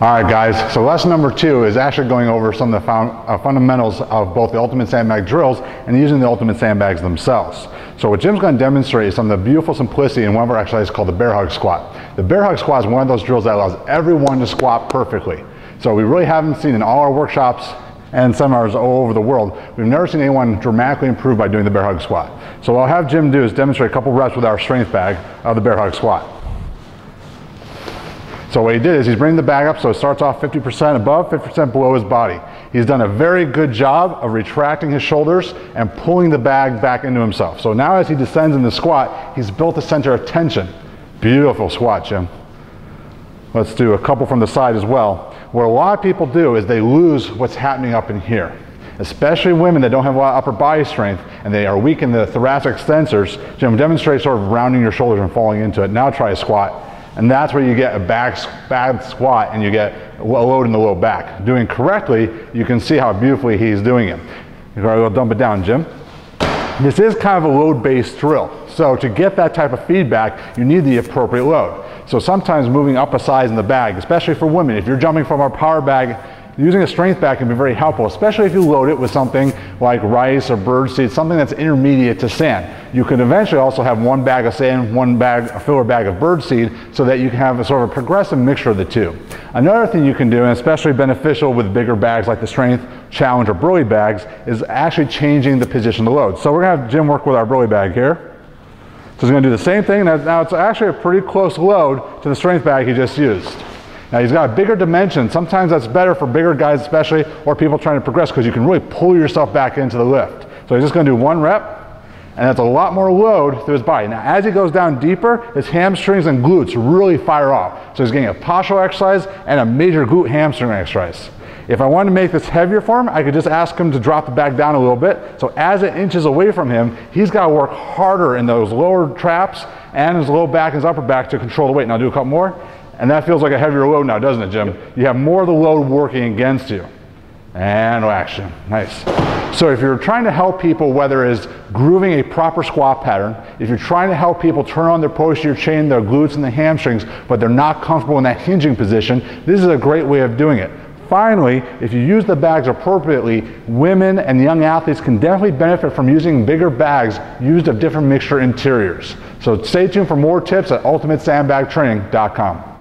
All right, guys, so lesson number 2 is actually going over some of the fundamentals of both the ultimate sandbag drills and using the ultimate sandbags themselves. So what Jim's going to demonstrate is some of the beautiful simplicity in one of our exercises called the bear hug squat. The bear hug squat is one of those drills that allows everyone to squat perfectly. So we really haven't seen in all our workshops and seminars all over the world, we've never seen anyone dramatically improve by doing the bear hug squat. So what I'll have Jim do is demonstrate a couple reps with our strength bag of the bear hug squat. So what he did is he's bringing the bag up so it starts off 50% above, 50% below his body. He's done a very good job of retracting his shoulders and pulling the bag back into himself. So now as he descends in the squat, he's built a center of tension. Beautiful squat, Jim. Let's do a couple from the side as well. What a lot of people do is they lose what's happening up in here. Especially women that don't have a lot of upper body strength and they are weak in the thoracic extensors. Jim, demonstrate sort of rounding your shoulders and falling into it. Now try a squat. And that's where you get a back squat and you get a load in the low back. Doing correctly, you can see how beautifully he's doing it. You're going to dump it down, Jim. This is kind of a load-based drill. So to get that type of feedback, you need the appropriate load. So sometimes moving up a size in the bag, especially for women, if you're jumping from our power bag, using a strength bag can be very helpful, especially if you load it with something like rice or bird seed, something that's intermediate to sand. You could eventually also have one bag of sand, a filler bag of bird seed, so that you can have a sort of a progressive mixture of the two. Another thing you can do, and especially beneficial with bigger bags like the Strength, Challenge, or Burley bags, is actually changing the position of the load. So we're going to have Jim work with our Burley bag here. So he's going to do the same thing. Now it's actually a pretty close load to the strength bag he just used. Now he's got a bigger dimension. Sometimes that's better for bigger guys especially, or people trying to progress, because you can really pull yourself back into the lift. So he's just going to do one rep, and that's a lot more load through his body. Now as he goes down deeper, his hamstrings and glutes really fire off. So he's getting a postural exercise and a major glute hamstring exercise. If I wanted to make this heavier for him, I could just ask him to drop the bag down a little bit. So as it inches away from him, he's got to work harder in those lower traps and his low back and his upper back to control the weight. Now I'll do a couple more. And that feels like a heavier load now, doesn't it, Jim? You have more of the load working against you. And action. Nice. So if you're trying to help people, whether it's grooving a proper squat pattern, if you're trying to help people turn on their posterior chain, their glutes and the hamstrings, but they're not comfortable in that hinging position, this is a great way of doing it. Finally, if you use the bags appropriately, women and young athletes can definitely benefit from using bigger bags used of different mixture interiors. So stay tuned for more tips at ultimatesandbagtraining.com.